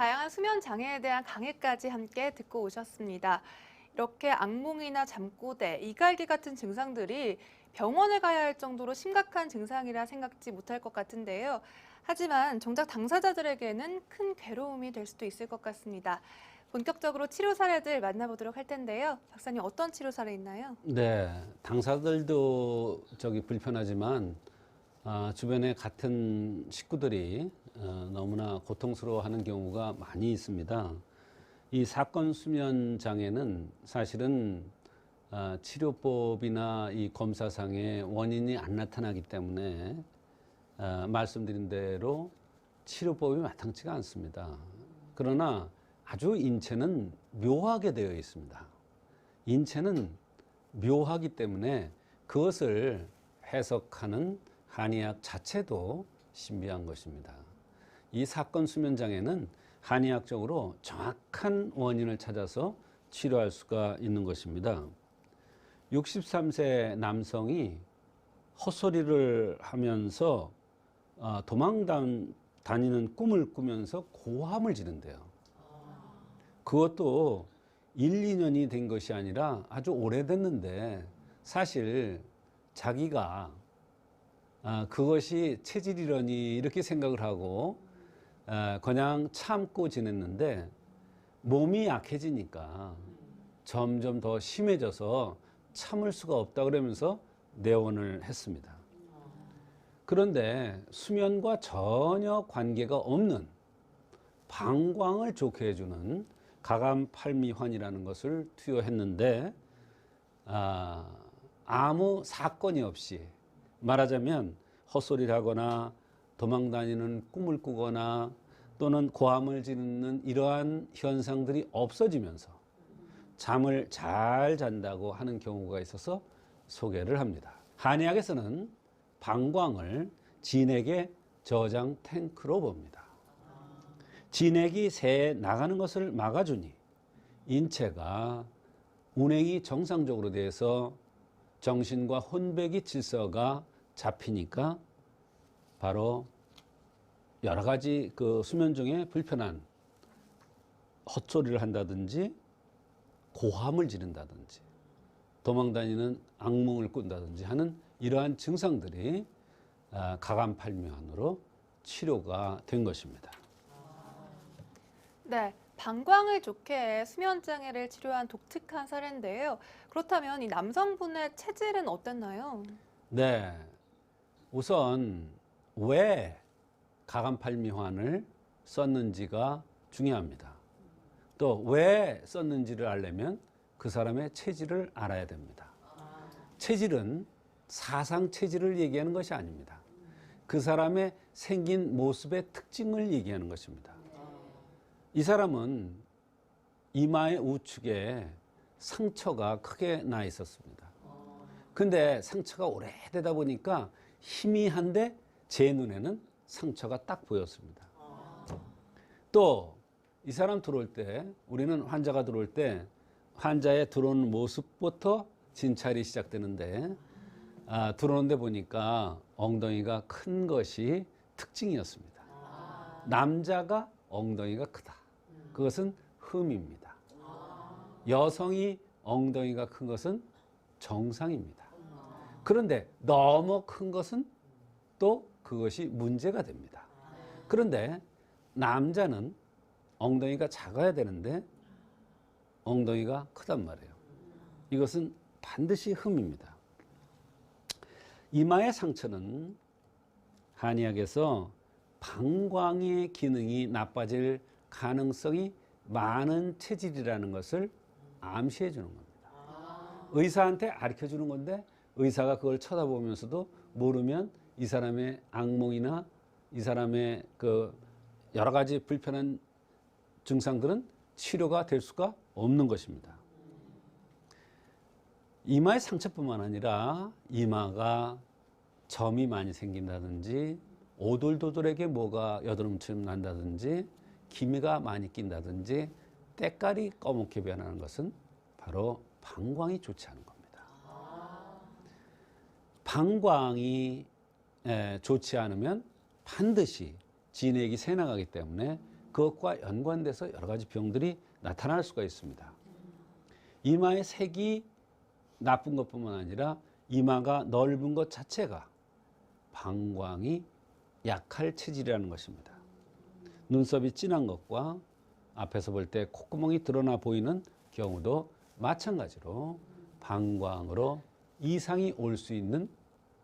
다양한 수면 장애에 대한 강의까지 함께 듣고 오셨습니다. 이렇게 악몽이나 잠꼬대, 이갈기 같은 증상들이 병원에 가야 할 정도로 심각한 증상이라 생각지 못할 것 같은데요. 하지만 정작 당사자들에게는 큰 괴로움이 될 수도 있을 것 같습니다. 본격적으로 치료 사례들 만나보도록 할 텐데요. 박사님, 어떤 치료 사례 있나요? 네, 당사자들도 불편하지만 주변에 같은 식구들이 너무나 고통스러워하는 경우가 많이 있습니다. 이 사건 수면 장애는 사실은 치료법이나 이 검사상의 원인이 안 나타나기 때문에 말씀드린 대로 치료법이 마땅치가 않습니다. 그러나 아주 인체는 묘하게 되어 있습니다. 인체는 묘하기 때문에 그것을 해석하는 한의학 자체도 신비한 것입니다. 이 사건 수면 장애는 한의학적으로 정확한 원인을 찾아서 치료할 수가 있는 것입니다. 63세 남성이 헛소리를 하면서 다니는 꿈을 꾸면서 고함을 지른대요. 그것도 1, 2년이 된 것이 아니라 아주 오래됐는데 사실 자기가 그것이 체질이려니 이렇게 생각을 하고 그냥 참고 지냈는데 몸이 약해지니까 점점 더 심해져서 참을 수가 없다 그러면서 내원을 했습니다. 그런데 수면과 전혀 관계가 없는 방광을 좋게 해주는 가감팔미환이라는 것을 투여했는데 아무 사건이 없이, 말하자면 헛소리를 하거나 도망다니는 꿈을 꾸거나 또는 고함을 지르는 이러한 현상들이 없어지면서 잠을 잘 잔다고 하는 경우가 있어서 소개를 합니다. 한의학에서는 방광을 진액의 저장 탱크로 봅니다. 진액이 새에 나가는 것을 막아주니 인체가 운행이 정상적으로 돼서 정신과 혼백의 질서가 잡히니까 바로 여러 가지 그 수면 중에 불편한 헛소리를 한다든지 고함을 지른다든지 도망다니는 악몽을 꾼다든지 하는 이러한 증상들이 가감팔미환으로 치료가 된 것입니다. 네, 방광을 좋게 해 수면 장애를 치료한 독특한 사례인데요. 그렇다면 이 남성분의 체질은 어땠나요? 네, 우선 왜 가감팔미환을 썼는지가 중요합니다. 또 왜 썼는지를 알려면 그 사람의 체질을 알아야 됩니다. 체질은 사상 체질을 얘기하는 것이 아닙니다. 그 사람의 생긴 모습의 특징을 얘기하는 것입니다. 이 사람은 이마의 우측에 상처가 크게 나 있었습니다. 근데 상처가 오래되다 보니까 희미한데 제 눈에는 상처가 딱 보였습니다. 또 이 사람 들어올 때, 우리는 환자가 들어올 때 환자의 들어오는 모습부터 진찰이 시작되는데 들어오는데 보니까 엉덩이가 큰 것이 특징이었습니다. 남자가 엉덩이가 크다. 그것은 흠입니다. 여성이 엉덩이가 큰 것은 정상입니다. 그런데 너무 큰 것은 또 그것이 문제가 됩니다. 그런데 남자는 엉덩이가 작아야 되는데 엉덩이가 크단 말이에요. 이것은 반드시 흠입니다. 이마의 상처는 한의학에서 방광의 기능이 나빠질 가능성이 많은 체질이라는 것을 암시해 주는 겁니다. 의사한테 가르쳐 주는 건데 의사가 그걸 쳐다보면서도 모르면 이 사람의 악몽이나 이 사람의 그 여러 가지 불편한 증상들은 치료가 될 수가 없는 것입니다. 이마의 상처뿐만 아니라 이마가 점이 많이 생긴다든지 오돌도돌하게 뭐가 여드름처럼 난다든지 기미가 많이 낀다든지 때깔이 검게 변하는 것은 바로 방광이 좋지 않은 겁니다. 방광이 좋지 않으면 반드시 진액이 새나가기 때문에 그것과 연관돼서 여러 가지 병들이 나타날 수가 있습니다. 이마의 색이 나쁜 것뿐만 아니라 이마가 넓은 것 자체가 방광이 약할 체질이라는 것입니다. 눈썹이 진한 것과 앞에서 볼 때 콧구멍이 드러나 보이는 경우도 마찬가지로 방광으로 이상이 올 수 있는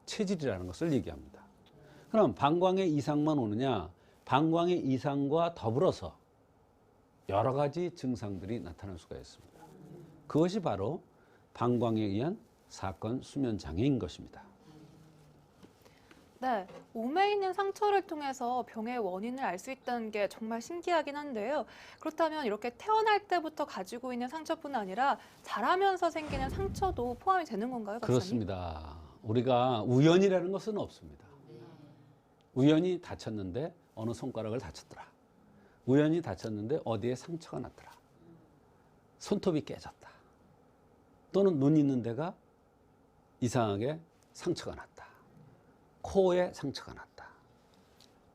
체질이라는 것을 얘기합니다. 그럼 방광에 이상만 오느냐? 방광의 이상과 더불어서 여러 가지 증상들이 나타날 수가 있습니다. 그것이 바로 방광에 의한 사건 수면 장애인 것입니다. 네, 몸에 있는 상처를 통해서 병의 원인을 알 수 있다는 게 정말 신기하긴 한데요. 그렇다면 이렇게 태어날 때부터 가지고 있는 상처뿐 아니라 자라면서 생기는 상처도 포함이 되는 건가요, 박사님? 그렇습니다. 우리가 우연이라는 것은 없습니다. 우연히 다쳤는데 어느 손가락을 다쳤더라. 우연히 다쳤는데 어디에 상처가 났더라. 손톱이 깨졌다. 또는 눈 있는 데가 이상하게 상처가 났다. 코에 상처가 났다.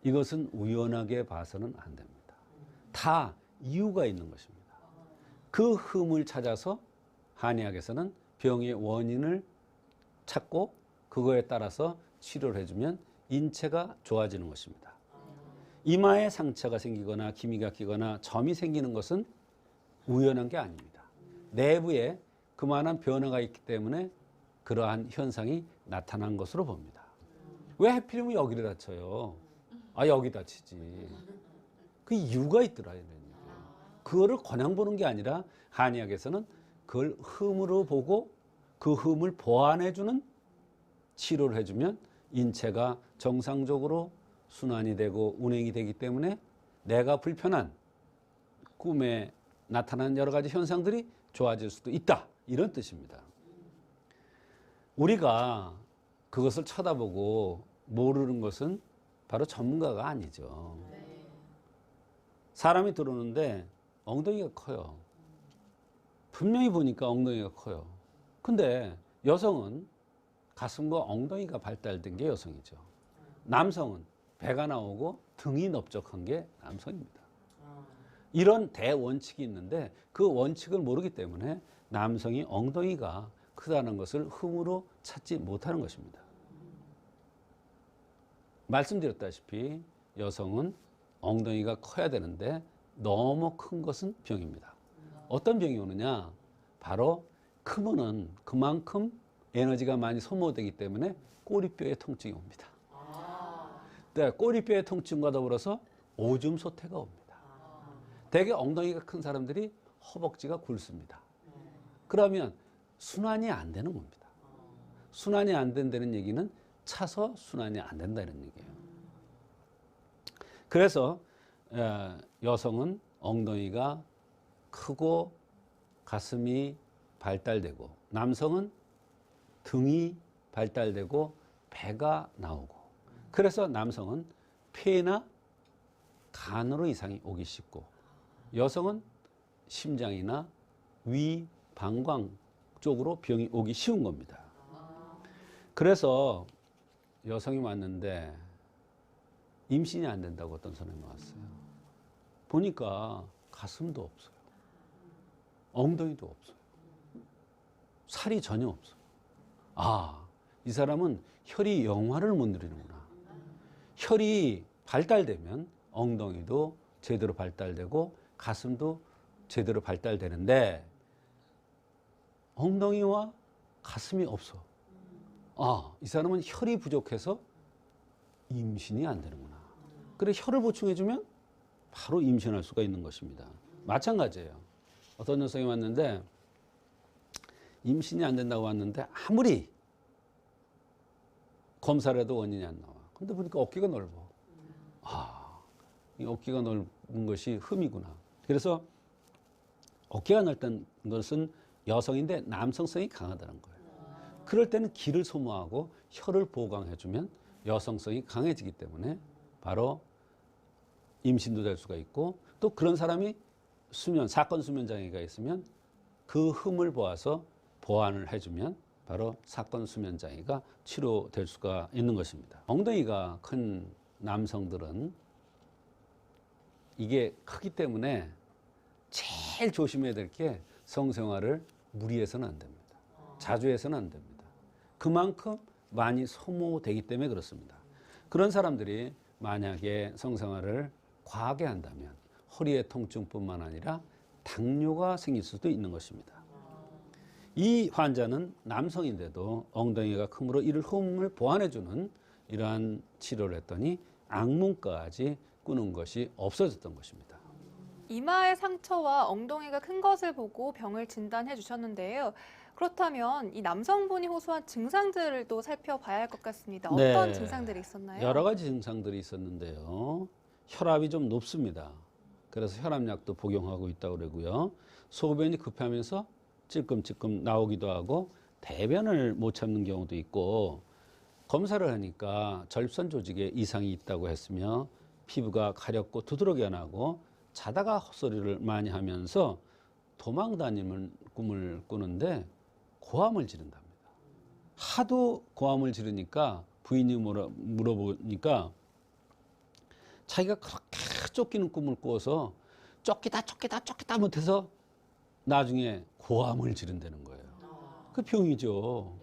이것은 우연하게 봐서는 안 됩니다. 다 이유가 있는 것입니다. 그 흠을 찾아서 한의학에서는 병의 원인을 찾고 그거에 따라서 치료를 해주면 인체가 좋아지는 것입니다. 이마에 상처가 생기거나 기미가 끼거나 점이 생기는 것은 우연한 게 아닙니다. 내부에 그만한 변화가 있기 때문에 그러한 현상이 나타난 것으로 봅니다. 왜 하필이면 여기를 다쳐요? 아, 여기 다치지. 그 이유가 있더라. 이런 얘기예요. 그거를 그냥 보는 게 아니라 한의학에서는 그걸 흠으로 보고 그 흠을 보완해주는 치료를 해주면 인체가 정상적으로 순환이 되고 운행이 되기 때문에 내가 불편한 꿈에 나타나는 여러 가지 현상들이 좋아질 수도 있다. 이런 뜻입니다. 우리가 그것을 쳐다보고 모르는 것은 바로 전문가가 아니죠. 사람이 들어오는데 엉덩이가 커요. 분명히 보니까 엉덩이가 커요. 근데 여성은 가슴과 엉덩이가 발달된 게 여성이죠. 남성은 배가 나오고 등이 넓적한 게 남성입니다. 이런 대원칙이 있는데 그 원칙을 모르기 때문에 남성이 엉덩이가 크다는 것을 흠으로 찾지 못하는 것입니다. 말씀드렸다시피 여성은 엉덩이가 커야 되는데 너무 큰 것은 병입니다. 어떤 병이 오느냐? 바로 크면은 그만큼 에너지가 많이 소모되기 때문에 꼬리뼈에 통증이 옵니다. 네, 꼬리뼈의 통증과 더불어서 오줌 소태가 옵니다. 대개 엉덩이가 큰 사람들이 허벅지가 굵습니다. 그러면 순환이 안 되는 겁니다. 순환이 안 된다는 얘기는 차서 순환이 안 된다는 얘기예요. 그래서 여성은 엉덩이가 크고 가슴이 발달되고 남성은 등이 발달되고 배가 나오고 그래서 남성은 폐나 간으로 이상이 오기 쉽고 여성은 심장이나 위, 방광 쪽으로 병이 오기 쉬운 겁니다. 그래서 여성이 왔는데 임신이 안 된다고 어떤 사람이 왔어요. 보니까 가슴도 없어요. 엉덩이도 없어요. 살이 전혀 없어요. 아, 이 사람은 혈이 영화를 못 누리는구나. 혈이 발달되면 엉덩이도 제대로 발달되고 가슴도 제대로 발달되는데 엉덩이와 가슴이 없어. 아, 이 사람은 혈이 부족해서 임신이 안 되는구나. 그래 혈을 보충해주면 바로 임신할 수가 있는 것입니다. 마찬가지예요. 어떤 여성이 왔는데 임신이 안 된다고 왔는데 아무리 검사를 해도 원인이 안 나와. 근데 보니까 어깨가 넓어. 아, 이 어깨가 넓은 것이 흠이구나. 그래서 어깨가 넓다는 것은 여성인데 남성성이 강하다는 거예요. 그럴 때는 기를 소모하고 혈을 보강해주면 여성성이 강해지기 때문에 바로 임신도 될 수가 있고 또 그런 사람이 사건 수면 장애가 있으면 그 흠을 보아서 보완을 해주면 바로 사건 수면 장애가 치료될 수가 있는 것입니다. 엉덩이가 큰 남성들은 이게 크기 때문에 제일 조심해야 될 게 성생활을 무리해서는 안 됩니다. 자주 해서는 안 됩니다. 그만큼 많이 소모되기 때문에 그렇습니다. 그런 사람들이 만약에 성생활을 과하게 한다면 허리의 통증뿐만 아니라 당뇨가 생길 수도 있는 것입니다. 이 환자는 남성인데도 엉덩이가 크므로 이를 흠을 보완해주는 이러한 치료를 했더니 악몽까지 꾸는 것이 없어졌던 것입니다. 이마의 상처와 엉덩이가 큰 것을 보고 병을 진단해 주셨는데요. 그렇다면 이 남성분이 호소한 증상들을 또 살펴봐야 할 것 같습니다. 어떤 네, 증상들이 있었나요? 여러 가지 증상들이 있었는데요. 혈압이 좀 높습니다. 그래서 혈압약도 복용하고 있다고 그러고요. 소변이 급하면서 찔끔찔끔 나오기도 하고 대변을 못 참는 경우도 있고 검사를 하니까 절선 조직에 이상이 있다고 했으며 피부가 가렵고 두드러기가 나고 자다가 헛소리를 많이 하면서 도망 다니는 꿈을 꾸는데 고함을 지른답니다. 하도 고함을 지르니까 부인이 물어보니까 자기가 그렇게 쫓기는 꿈을 꿔서 쫓기다 못해서 나중에 고함을 지른다는 거예요. 그 병이죠.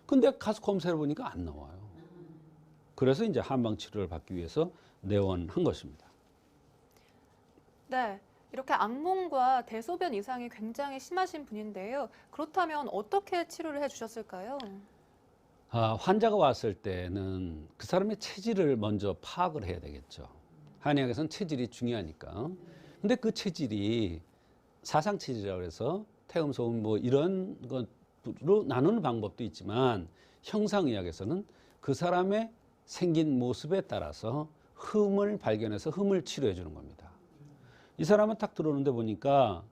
근데 가서 검사해 보니까 안 나와요. 그래서 이제 한방 치료를 받기 위해서 내원한 것입니다. 네, 이렇게 악몽과 대소변 이상이 굉장히 심하신 분인데요. 그렇다면 어떻게 치료를 해주셨을까요? 환자가 왔을 때는 그 사람의 체질을 먼저 파악을 해야 되겠죠. 한의학에서는 체질이 중요하니까. 근데 그 체질이 사상 체질이라고 해서 태음, 소음 뭐 이런 것으로 나누는 방법도 있지만 형상의학에서는 그 사람의 생긴 모습에 따라서 흠을 발견해서 흠을 치료해 주는 겁니다. 이 사람은 딱 들어오는데 보니까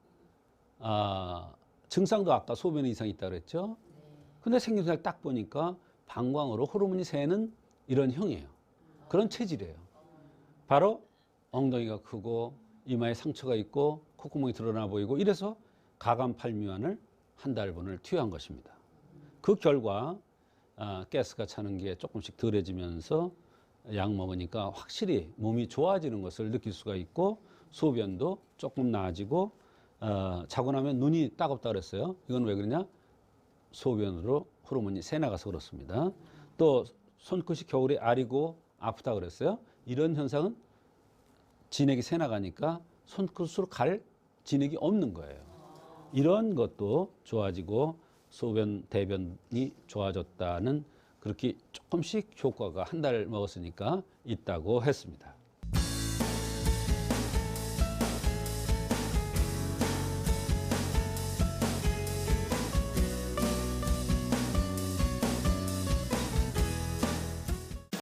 증상도 아까 소변 이상이 있다고 그랬죠. 근데 생김새를 딱 보니까 방광으로 호르몬이 새는 이런 형이에요. 그런 체질이에요. 바로 엉덩이가 크고 이마에 상처가 있고 콧구멍이 드러나 보이고 이래서 가감팔미환을 한 달분을 투여한 것입니다. 그 결과 가스가 차는 게 조금씩 덜해지면서 약 먹으니까 확실히 몸이 좋아지는 것을 느낄 수가 있고 소변도 조금 나아지고 자고 나면 눈이 따갑다 그랬어요. 이건 왜 그러냐? 소변으로 호르몬이 새나가서 그렇습니다. 또 손끝이 겨울에 아리고 아프다 그랬어요. 이런 현상은 진액이 새나가니까 손끝으로 갈 진액이 없는 거예요. 이런 것도 좋아지고 소변, 대변이 좋아졌다는 그렇게 조금씩 효과가 한 달 먹었으니까 있다고 했습니다.